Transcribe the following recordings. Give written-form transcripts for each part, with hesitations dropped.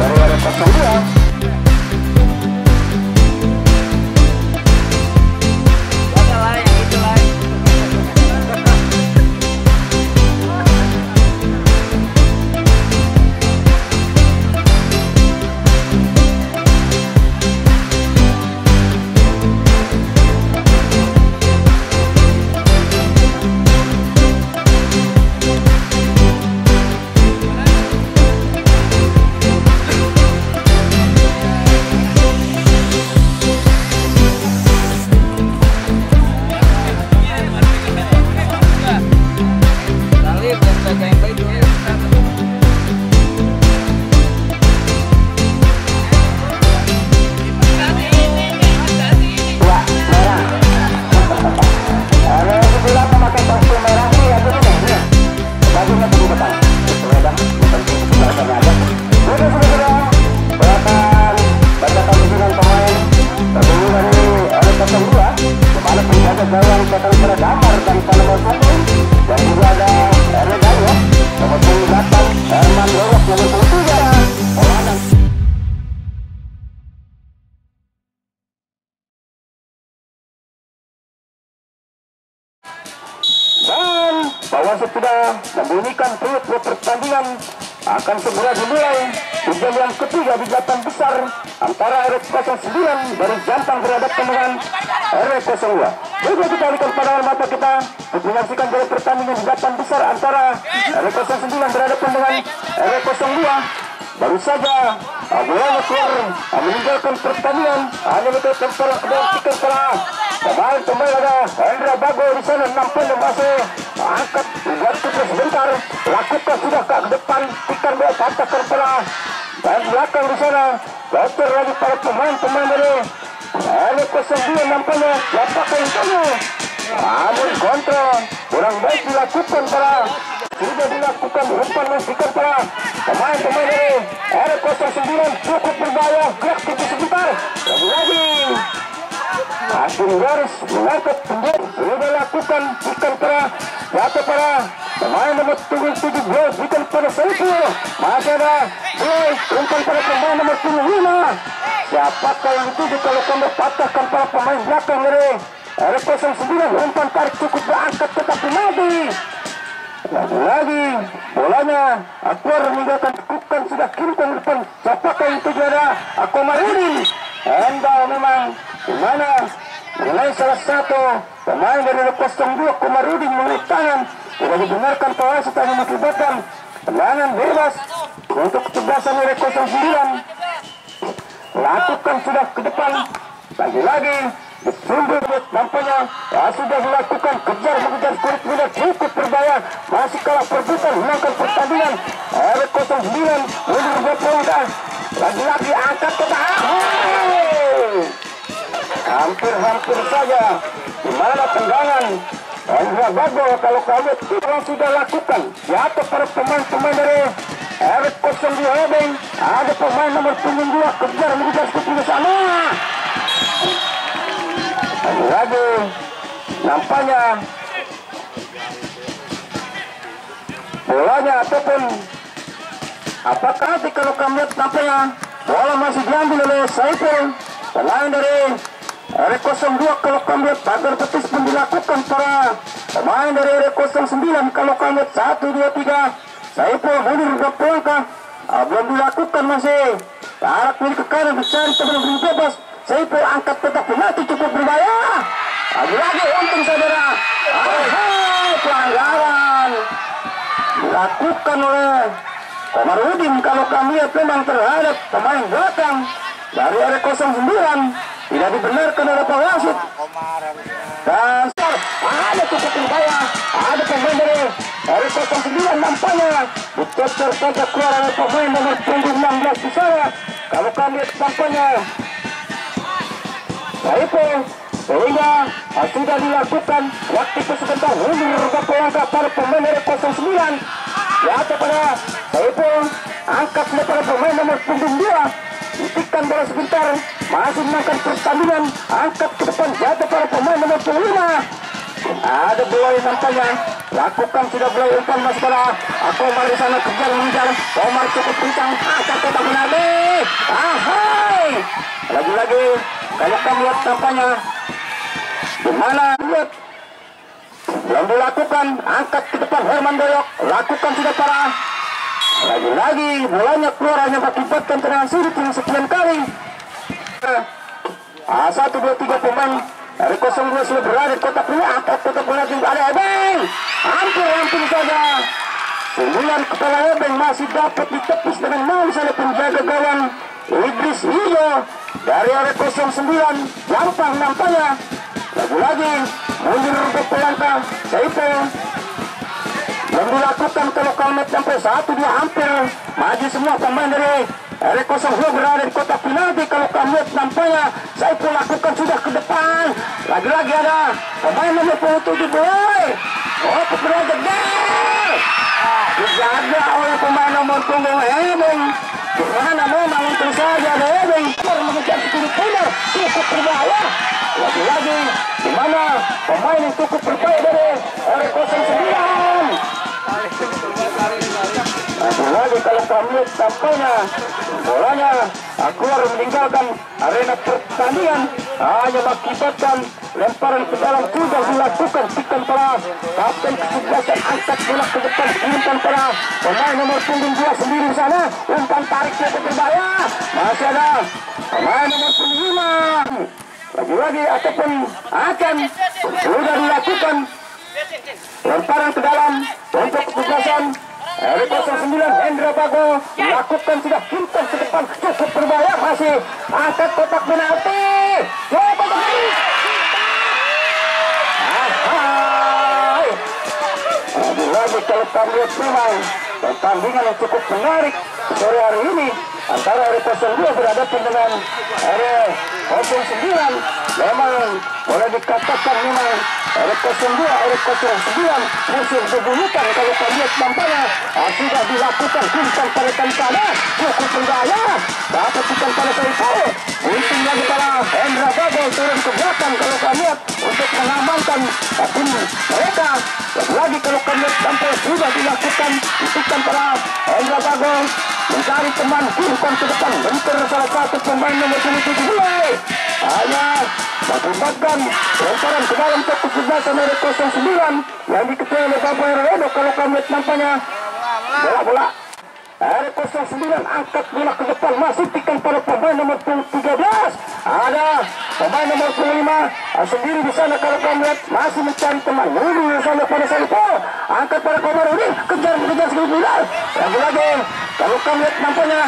dari area 02. Dan Wasit sudah membunyikan peluit pertandingan akan segera dimulai. Hujan yang ketiga di 8 besar antara RS09 dari Jampang berhadapan dengan RS02. Juga kita alihkan pandangan mata kita untuk menyaksikan dari pertandingan di 8 besar antara RS09 berhadapan dengan RS02. Baru saja bolanya keluar meninggalkan pertandingan, hanya betul para kedua para pemain ada Hendra Bago di sana nampaknya masih angkat waktu sebentar, lakukan sudah ke depan, ikan bola patahkan para dan belakang di sana, dokter lagi para pemain dari RS09 nampaknya lapakan itu, namun kontrol kurang baik dilakukan para sudah dilakukan umpan memastikan para pemain dari RS09 cukup berbahaya, gerak cukup sebentar lagi Hakim garis mengangkat sendiri sudah lakukan ikan para jatuh para pemain nomor 7 ikan pada Saiful masih ada umpan para pemain nomor 5. Siapakah yang dituju kalau kamu patahkan para pemain belakang dari RS09, umpan tarik cukup berangkat tetapi mati. Lagi bolanya Akbar meninggalkan bukan sudah kirimkan depan. Siapakah yang tuju ada Akomarudin. Hendal memang dimana mengenai salah satu pemain dari 02 Komarudin mengenai tangan tidak dibenarkan pewasit hanya mengakibatkan tendangan bebas untuk ketegasan dari 09. Lakukan sudah ke depan lagi disundul nampaknya sudah dilakukan kejar mengejar kulit tidak cukup berbahaya, masih kalah perebutan menangkan pertandingan R09 mundur berpelangkah lagi-lagi angkat ke hampir saja dimana tendangan Hendra Bago kalau kamu tidak sudah lakukan jatuh para pemain dari RS02 ada pemain nomor 2 kejar mengejar kulit ke sana lagi nampaknya bolanya ataupun apakah nanti kalau kamu lihat nampaknya bola masih diambil oleh Saiful pemain dari RS02 kalau kamu lihat pagar betis pun dilakukan para pemain dari RS09 kalau kamu lihat 1, 2, 3 Saiful mundur ke pelangkah belum dilakukan masih arah pilih ke kanan mencari teman bebas Saiful angkat tetap penalti cukup berbahaya lagi untung saudara pelanggaran dilakukan oleh Komarudin kalau kami lihat memang terhadap pemain belakang dari RS09 tidak dibenarkan oleh pewasit dan ada cukup berbahaya ada pemain dari RS09 nampaknya dicecer saja keluar oleh pemain nomor 16 di sana kalau kami lihat nampaknya Saiful sehingga sudah dilakukan waktu itu sebentar mundur beberapa langkah para pemain RS09 jatuh pada Saiful angkat para pemain nomor 2 hentikan bola sebentar masih menangkan pertandingan angkat ke depan jatuh para pemain nomor 5 ada bola yang nampaknya lakukan sudah boleh umpan mas para Komar di sana kejar mengejar Komar cukup kencang angkat tetap benar Lagi-lagi kalau kamu lihat tampaknya di mana lihat yang dilakukan, angkat ke depan Herman Doyok, lakukan sudah parah. Lagi-lagi bolanya keluar hanya mengakibatkan tendangan sudut yang sekian kali. 1, 2, 3 pemain dari 02 sudah berada di kotak ini, angkat kotak bola juga ada Ebeng, hampir saja 9 kepala Ebeng masih dapat ditepis dengan maus oleh penjaga gawang Idris Ijo dari area 09. Gampang nampaknya. Lagi-lagi mundur beberapa langkah Saipo yang dilakukan kalau Kalmet sampai 1, 2 hampir maju semua pemain dari area 02 berada di kotak penalti. Kalau Kalmet nampaknya Saipo lakukan sudah ke depan. Lagi-lagi ada pemain nomor 27 boy. Oh, kebetulan gol dijaga oleh pemain nomor 2 Ebeng. Gimana memang untung saja ada Ebeng mengejar sepuluh poin cukup berbahaya. Lagi-lagi di mana pemain yang cukup berbahaya dari area 09. Lagi kalau kami tampaknya bolanya keluar meninggalkan arena pertandingan hanya mengakibatkan lemparan ke dalam sudah dilakukan pikan para kapten kesebelasan, angkat bola ke depan, umpan para pemain nomor punggung 2 sendiri di sana, umpan tarik cukup berbahaya. Masih ada pemain nomor 5 lagi-lagi ataupun akan sudah dilakukan lemparan ke dalam untuk kesebelasan area 09. Hendra Bago lakukan sudah pintas ke depan cukup berbahaya, masih angkat kotak penalti. Lagi kalau kami lihat memang pertandingan yang cukup menarik sore hari ini antara area 02 berhadapan dengan area 09. Memang boleh dikatakan memang area 02, area 09 musuh bebuyutan. Kalau kami lihat nampaknya sudah dilakukan kumpan pada sana cukup berbahaya, dapat kumpan pada Saipo. Untung lagi para Hendra Bago turun ke belakang kalau kami lihat untuk mengamankan tim mereka. Lagi kalau kami lihat sampai sudah dilakukan kumpan para Hendra Bago mencari teman kumpan ke depan, bentur salah satu pemain nomor 27 mulai hanya mengakibatkan lemparan ke dalam kotak kesebelasan area 09 yang diketuai oleh Bapak Herodo. Kalau kami lihat nampaknya bola area 09 angkat bola ke depan, masih pikan pada pemain nomor 13. Ada pemain nomor 25 sendiri di sana. Kalau kami lihat masih mencari teman Lulu di sana pada Saipo, angkat pada Komarudin, kejar sekali bola. Lagi-lagi kalau kami lihat nampaknya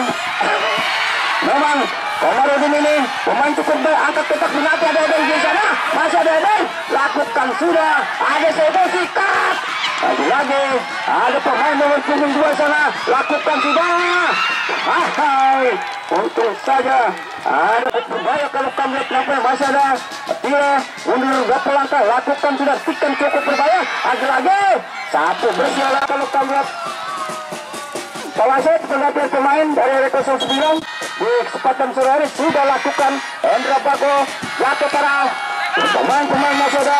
memang Komarudin ini pemain cukup baik, angkat kotak penalti. Ada Ebeng di sana, masih ada Ebeng, lakukan sudah, ada Saipo sikat. Lagi-lagi ada pemain nomor punggung 2 sana, lakukan sudah. Untung saja ada berbahaya kalau kami lihat nampaknya masih ada Tile mundur beberapa langkah, lakukan sudah pikan cukup berbahaya. Lagi-lagi satu bersih kalau kami lihat Pawaset pendamping pemain dari area 09 di kesempatan sore hari sudah lakukan Hendra Bago jatuh para pemain masih ada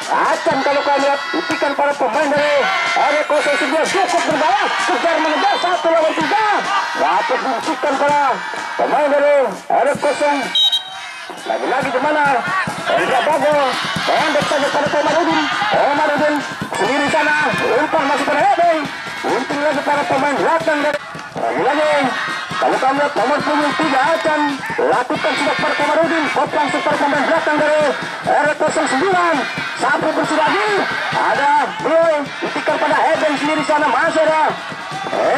acan. Kalau kalian lihat ipikan para pemain dari area 09 cukup berbahaya, kejar mengejar 1 lawan 3, dapat diipikan para pemain dari area 0. Lagi-lagi di mana Hendra Bago pendek saja pada Komarudin sendiri sana, umpan masih pada Ebeng. Untung lagi para pemain belakang dari lagi-lagi kalau kamu lihat nomor punggung 3 akan lakukan sudah pada Komarudin, koplang super pemain belakang dari area 09. Satu bersih lagi ada Boy ditikan pada Ebeng sendiri sana, masih ada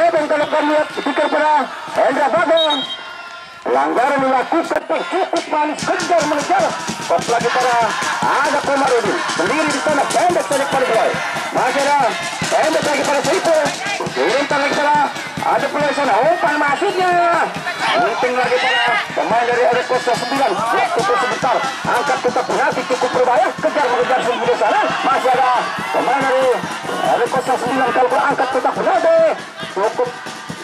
Ebeng. Kalau kamu lihat ditikan pada Hendra Bago, pelanggaran dilakukan cukup manis, kejar mengejar kos lagi pada ada Komarudin sendiri di sana, pendek saja pada Boy, masih ada pendek lagi pada Saipo, kirimkan lagi pada ada pemain sana, umpan masuknya, penting lagi pada pemain dari area 09. Waktu sebentar, angkat kotak penalti cukup berbahaya, kejar mengejar sendiri sana, masih ada pemain dari area 09. Kalau angkat kotak penalti cukup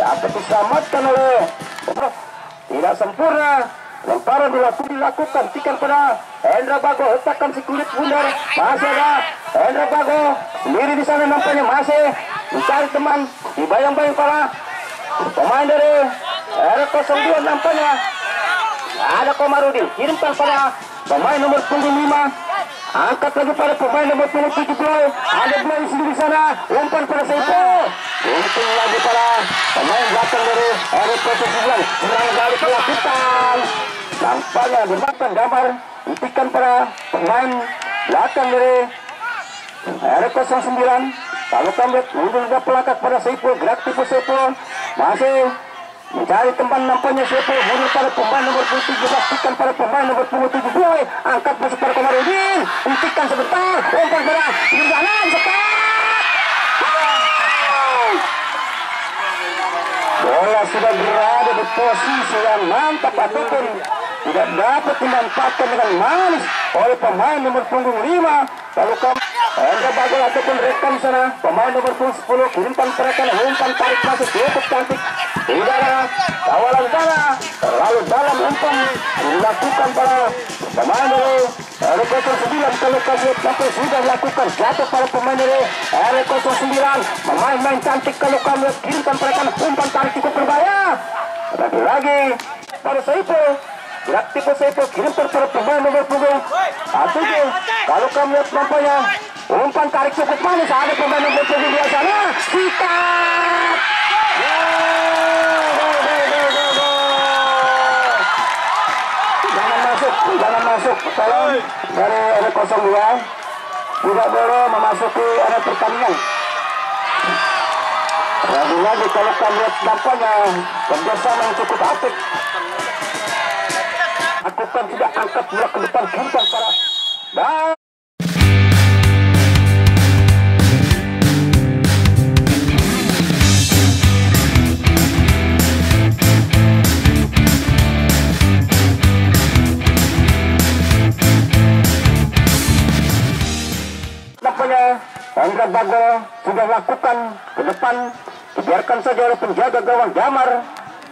dapat diselamatkan oleh tidak sempurna. Lemparan dilakukan tikan pada Hendra Bago, hentakan si kulit bundar, masih ada Hendra Bago sendiri di sana, nampaknya masih mencari teman, dibayang-bayang para pemain dari area 02 nampaknya ada Komarudin, kirimkan pada pemain nomor punggung 5, angkat lagi pada pemain nomor punggung 7, ada Blaise sendiri sana, umpan pada Saiful, untung lagi pada pemain belakang dari RS 09, serang balik melakukan, nampaknya dimakan gambar, hentikan pada pemain belakang dari RS 09, kalau kami lihat mundur ke pelakak pada Saiful, gerak tipu Saiful, masih mencari teman nampaknya Saiful, mundur pada pemain nomor 17, hentikan pada pemain nomor 17, angkat masuk pada Komarudin, hentikan sebentar, umpan pada jalan sekat, bola sudah berada di posisi yang mantap, ataupun tidak dapat dimanfaatkan dengan manis oleh pemain nomor punggung 5. Lalu Hendra Bagol ataupun rekan sana, pemain nomor punggung 10, kirimkan rekan, umpan tarik masuk cukup cantik, tidak ada kawalan sana, terlalu dalam umpan dilakukan pada pemain dari R09. Kalau kalian sampai sudah dilakukan jatuh pada pemain dari R09, main cantik. Kalau kalian kirimkan rekan, umpan tarik cukup berbahaya, lagi pada Saiful, gerak tipe Saiful, kirimkan pada pemain nomor punggung 7. Kalau kamu lihat nampaknya umpan tarik cukup manis, ada pemain nomor punggung 2 sana, sikat, jangan masuk, tolong dari R02 tidak boleh memasuki area pertandingan. Lagi-lagi kalau kamu lihat nampaknya kerjasama yang cukup apik. Aku kan tidak angkat bola ke depan, kirimkan para dan nampaknya Hendra Bagol sudah lakukan ke depan, dibiarkan saja oleh penjaga gawang Jamar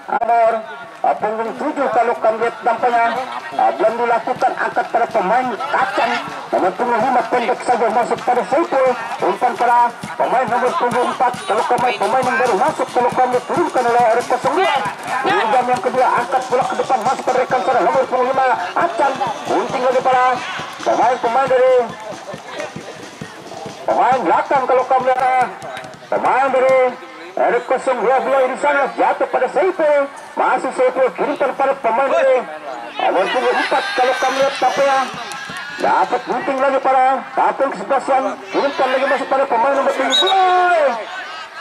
nomor punggung 7. Kalau kamu lihat nampaknya belum dilakukan angkat pada pemain kacang nomor punggung 5, pendek saja masuk pada Saiful, umpan pada pemain nomor punggung 4. Kalau pemain yang baru masuk, kalau kamu turunkan oleh R02, jam yang kedua angkat bola ke depan masuk pada rekan sana nomor punggung 5 Acan, gunting lagi pada pemain dari pemain belakang. Kalau kamu lihat pemain dari R02 di sana jatuh pada Saiful, masih Saiful, kirimkan pada pemain dari nomor punggung 4. Kalau kamu lihat tampaknya dapat gunting lagi pada taping kesebelasan, kirimkan lagi masuk pada pemain nomor 7,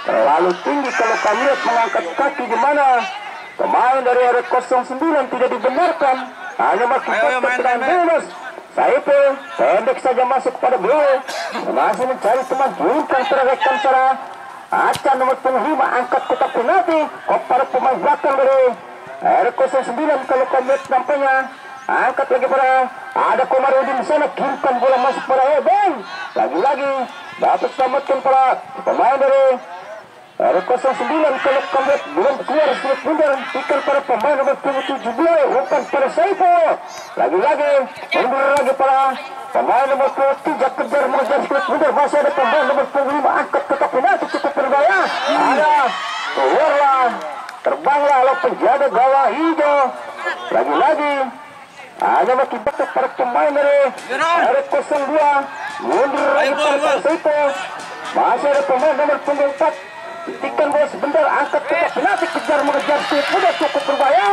terlalu tinggi. Kalau kamu lihat mengangkat kaki di mana pemain dari R09 tidak dibenarkan, hanya mengakibatkan tendangan bebas. Saiful pendek saja masuk pada beliau, masih mencari teman, kirimkan pada rekan sana Acan nomor punggung 5, angkat kotak penalti kepada pemain belakang dari R09. Kalau kamu lihat nampaknya angkat lagi pada ada Komarudin di sana, kirimkan bola masuk pada Eben, lagi-lagi dapat selamatkan pada pemain dari R09. Kalau kamu lihat belum keluar sedikit mundur, ikan pada pemain nomor punggung 17, umpan pada Saiful, lagi-lagi mundur lagi pada pemain nomor 3, kejar mengejar sedikit mundur, masih ada pemain nomor punggung 5, angkat kotak penalti cukup berbahaya, ada keluarlah, terbanglah oleh penjaga gawang hijau, lagi-lagi hanya mengakibatkan para pemain dari R02 mundur lagi pada Saiful, masih ada pemain nomor punggung 4, hentikan bola sebentar, angkat kotak penalti, kejar mengejar sedikit mundur cukup berbahaya,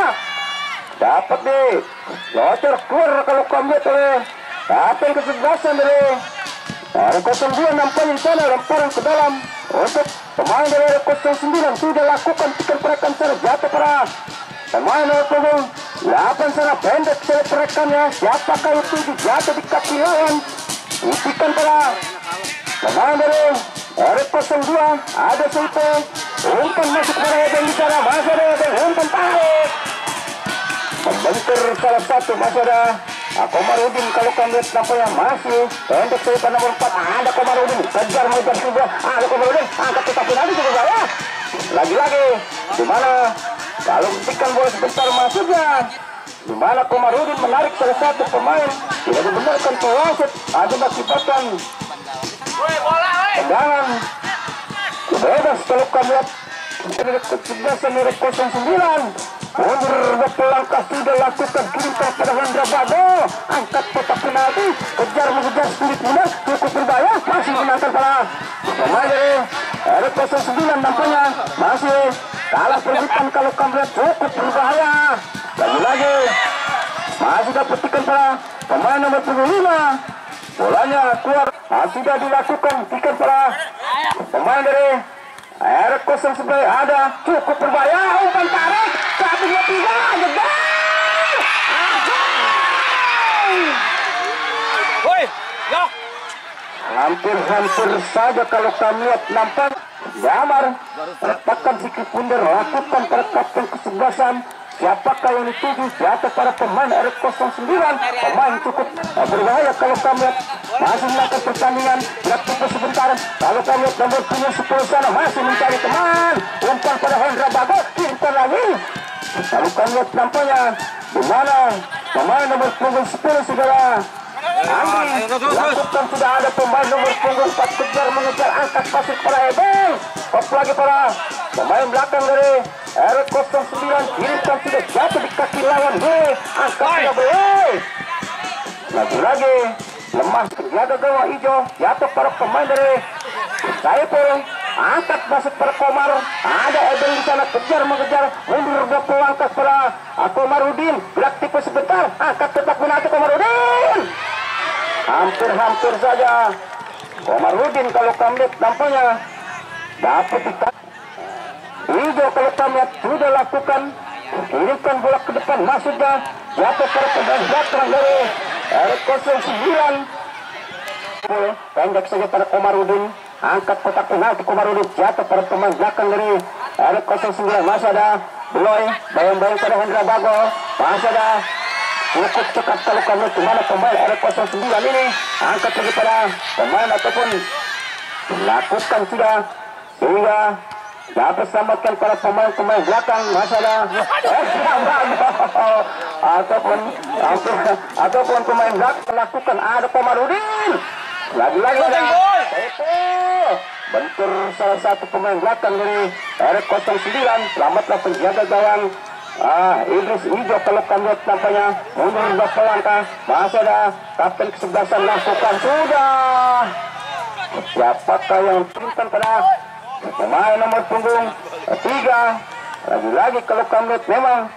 dapat nih locor keluar. Kalau kamu lihat oleh taping kesebelasan dari R02 nampaknya di sana, lemparan ke dalam untuk pemain dari R09 sudah lakukan, tikan perekan sana jatuh pada pemain nomor punggung 8 sana, pendek saya perekannya, siapakah itu jatuh di kaki lawan, hentikan pada pemain dari R02, ada Saiful, umpan masuk pada Eben di sana, masih ada Eben, umpan tarik membentur salah satu, masih ada Komarudin. Kalau kamu lihat nampaknya masih pendek saya pada nomor 4, ada Komarudin, kejar mengejar juga, ada Komarudin, angkat kotak penalti juga saya, lagi-lagi dimana kalau hentikan bola sebentar masuknya, dimana Komarudin menarik salah satu pemain, tidak dibenarkan pewasit, ada mengakibatkan tendangan bebas. Kalau kamu lihat kesebelasan dari 09 mundur beberapa langkah sudah lakukan kirimkan pada Hendra Bago, angkat kotak penalti, kejar mengejar Spirit Muda, cukup berbahaya, masih menangkan para pemain dari RS09 nampaknya masih kalah perebutan kalau kamera cukup berbahaya. Lagi-lagi masih dapetikan para pemain nomor 25, bolanya keluar, sudah dilakukan tiket para pemain dari RS09 ada cukup berbahaya, umpan tarik 1-2-3 jegal. Woi, ya. Hampir-hampir saja kalau kami lihat nampak Damar letakkan sikit mundur, lakukan pada kapten kesebelasan. Siapakah yang dituju di atas para pemain RS09? Pemain cukup berbahaya kalau kami lihat masih melakukan pertandingan. Lihat tunggu sebentar. Kalau kami lihat nomor 10 sana masih mencari teman. Umpan pada Hendra Bago, kirimkan lagi. Kalau kami lihat nampaknya di mana pemain nomor 10 saudara Andi lakukan, sudah ada pemain nomor punggung 4 kejar mengejar, angkat pasir para Ebel. Kop lagi para pemain belakang dari RS09, kirimkan sudah jatuh di kaki lawan. Angkat sudah boleh. Lagi-lagi lemah terjaga gawang hijau, jatuh para pemain dari Saiful, angkat masuk para Komar. Ada Ebel di sana kejar mengejar, mundur berapa langkah para Komarudin, beraktif sebentar, angkat tetap penalti Komarudin. Hampir saja Komarudin kalau kami lihat nampaknya dapat ditarik. Hijau kalau kami lihat sudah lakukan, kirimkan bola ke depan, maksudnya jatuh pada pemain belakang dari RS09. Pendek saja pada Komarudin, angkat kotak penalti Komarudin, jatuh pada pemain belakang dari RS09. Masih ada Beloy, bayang-bayang pada Hendra Bago, masih ada cukup cekat kalau kami kemana pemain RS09 ini, angkat lagi pada pemain ataupun lakukan sudah sehingga dapat selamatkan para pemain belakang. Masih ada ataupun pemain belakang lakukan, ada Komarudin lagi-lagi ada bentur salah satu pemain belakang dari RS09. Selamatlah penjaga gawang Idris Hijau kalau kami lihat nampaknya mundur beberapa langkah. Masih ada kapten kesebelasan lakukan sudah. Siapakah yang kirimkan pada pemain nomor punggung 3? Lagi-lagi kalau kami lihat memang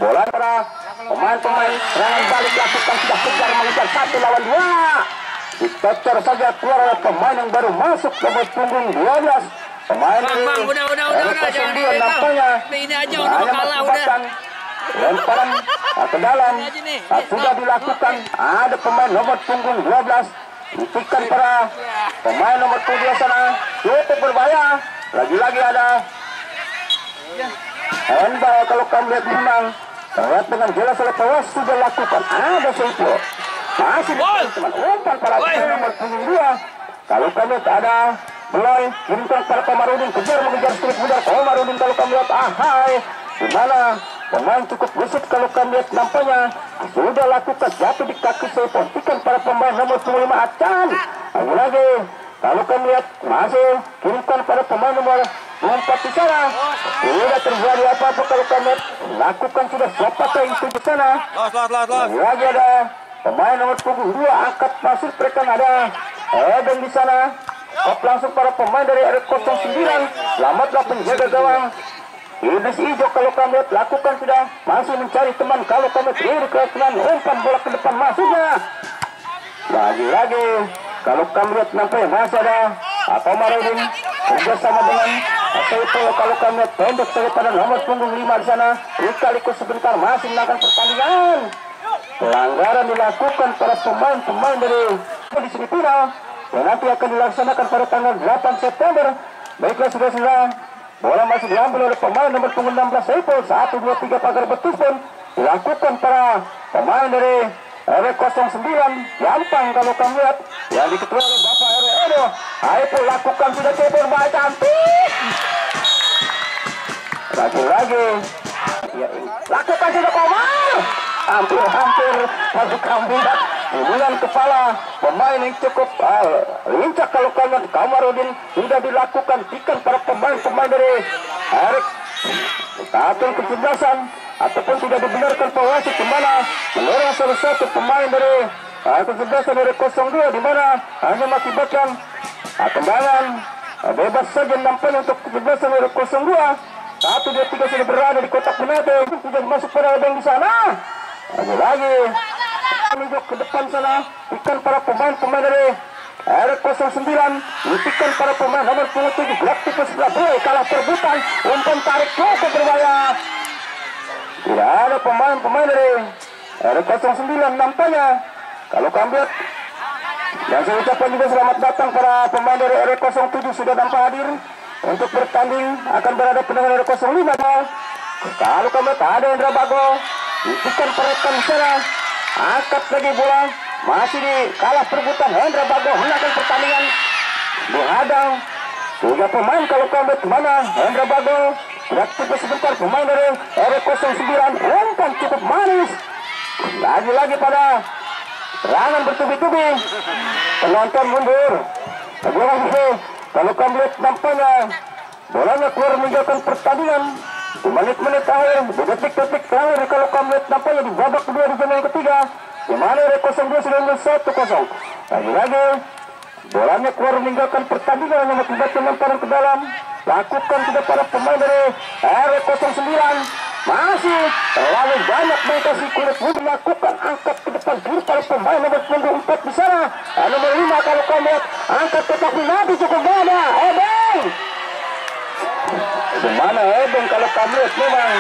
bola pada pemain serangan balik lakukan, sudah kejar mengejar 1 lawan 2. Dicocor saja keluar oleh pemain yang baru masuk nomor punggung 12. Pemain Bang, udah, jangan nampaknya ini aja udah kalah udah. Lemparan ke dalam sudah dilakukan. Ada pemain nomor punggung 12, hentikan para pemain nomor 12 sana, cukup berbahaya. Lagi-lagi ada handball kalau kamu lihat memang terlihat dengan jelas oleh Pewas sudah lakukan. Ada Seipo masih teman umpan para pemain nomor punggung 2. Kalau kamu lihat ada Beloy, kirimkan para Komarudin, kejar mengejar Spirit Muda. Komarudin kalau kamu lihat, di mana pemain cukup busuk kalau kamu lihat nampaknya sudah lakukan, jatuh di kaki Seipo, hentikan para pemain nomor 25 Acan. Lagi-lagi kalau kamu lihat masih kirimkan pada pemain nomor 4 di sana. Tidak terjadi apa-apa kalau kamu lihat, lakukan sudah siapa itu di sana. Lagi ada pemain nomor punggung 2 angkat masuk, mereka ada Eden di sana. Kop langsung para pemain dari RS09, selamatlah penjaga gawang Idris Hijau kalau kami lihat lakukan sudah, masih mencari teman kalau kami beri ke kanan, umpan bola ke depan masuknya. Lagi-lagi kalau kami lihat nampaknya masih ada Komarudin kerjasama dengan Saiful kalau kami lihat pendek saja pada nomor punggung 5 di sana. Ikut sebentar masih melakukan pertandingan. Pelanggaran dilakukan para pemain dari di semifinal yang nanti akan dilaksanakan pada tanggal 8 September. Baiklah sudah bola masih diambil oleh pemain nomor punggung 16 Saiful. 1, 2, 3 pagar betis pun dilakukan para pemain dari RS09. Gampang kalau kamu lihat yang diketuai oleh Bapak RW Edo. Saiful lakukan sudah Saiful, baik cantik. Lagi-lagi lakukan sudah Komar. Hampir masuk kambing. Hubungan kepala pemain yang cukup lincah kalau kalian Komarudin sudah dilakukan, ikan para pemain dari Erik satu kesebelasan ataupun tidak dibenarkan pewasit di mana mendorong salah satu pemain dari kesebelasan dari 02 di mana hanya mengakibatkan tendangan bebas saja nampaknya untuk kesebelasan dari 02. 1-2-3 sudah berada di kotak penalti, tidak masuk pada di sana. Lagi menunjuk ke depan sana, ikan para pemain dari R09, ikan para pemain nomor 27 Galacticos Surabaya kalah perebutan, umpan tarik cukup berbahaya. Tidak ada pemain dari R09 nampaknya. Kalau kami lihat, dan saya ucapkan juga selamat datang para pemain dari R07 sudah tampak hadir untuk bertanding, akan berhadapan dengan R05. Kalau kami lihat ada Hendra Bago, ikan perekan sana, angkat lagi bola, masih di kalah perebutan. Hendra Bago menangkan pertandingan, dihadang 3 pemain. Kalau kami lihat mana Hendra Bago, beraktivitas sebentar pemain dari R09, umpan cukup manis. Lagi-lagi pada serangan bertubi-tubi, penonton mundur. Kalau kami lihat nampaknya bolanya keluar meninggalkan pertandingan di menit-menit akhir, di detik-detik terakhir. Kalau kami lihat nampaknya di babak kedua di jam yang ketiga, di mana R02 sudah menang 1-0. Lagi-lagi bolanya keluar meninggalkan pertandingan yang mengakibatkan lemparan ke dalam. Lakukan tidak para pemain dari R09. Masih terlalu banyak mereka si kulit putih melakukan angkat ke depan diri para pemain nomor 4 di sana. Nomor 5 kalau kau lihat angkat kotak penalti cukup banyak. Ebeng, di mana Ebeng kalau kau lihat memang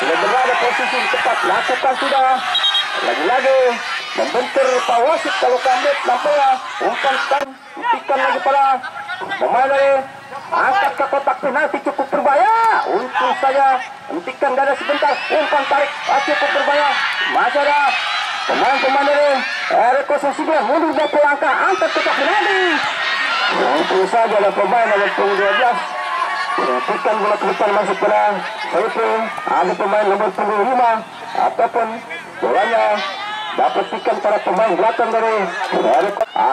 sudah berada posisi tepat, lakukan sudah. Lagi-lagi membentur Pak Wasit kalau kau lihat nampaknya umpan ikan lagi para pemain dari angkat ke kotak penalti cukup berbahaya. Untung saja hentikan dada sebentar, umpan tarik cukup berbahaya. Masih ada pemain-pemain dari R09 mundur 20 langkah, angkat kotak penalti. Untung saja ada pemain nomor 12 hentikan bola ke depan masuk pada itu. Ada pemain nomor 25 ataupun bolanya dapat ikan para pemain belakang dari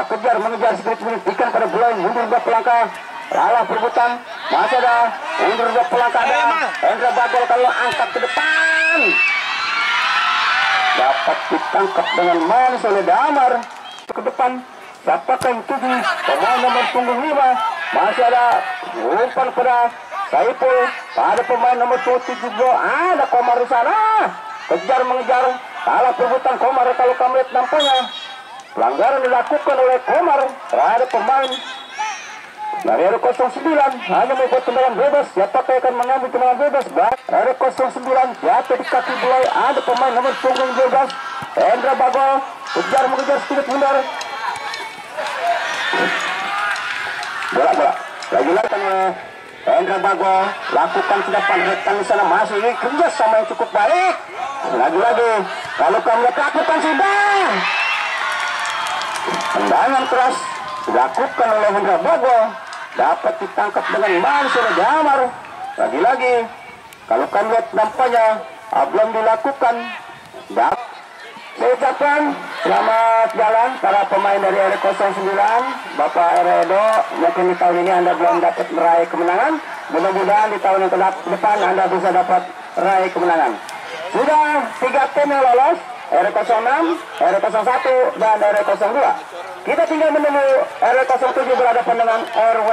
kejar mengejar sedikit menitikan pada bola mundur 20 langkah. Kalah perebutan, masih ada mundur 20 langkah. Hendra Bagol kalau angkat ke depan dapat ditangkap dengan manis oleh Damar ke depan. Siapakah yang tuju pemain nomor 5? Masih ada umpan pada Saiful pada pemain nomor 7. Ada Komar di sana, kejar mengejar, kalah perebutan Komar. Kalau kamu lihat nampaknya pelanggaran dilakukan oleh Komar terhadap pemain dari R09, hanya membuat tendangan bebas. Siapakah akan mengambil tendangan bebas? R09 jatuh di kaki bola. Ada pemain nomor 12 Hendra Bago, kejar mengejar sedikit mundur. Bola lagi-lagi Hendra Bago lakukan sedapan rekan di sana, masih kerja sama yang cukup baik. Lagi-lagi kalau kamu lakukan sudah tendangan keras dilakukan oleh Hendra Bago, dapat ditangkap dengan manis oleh Damar. Lagi-lagi kalau kalian lihat nampaknya belum dilakukan. Saya ucapkan selamat jalan para pemain dari R09. Bapak Eredo, mungkin di tahun ini Anda belum dapat meraih kemenangan. Mudah-mudahan di tahun yang depan Anda bisa dapat meraih kemenangan. Sudah 3 tim yang lolos, R06, R01 dan R02. Kita tinggal menunggu R07 berhadapan dengan RW.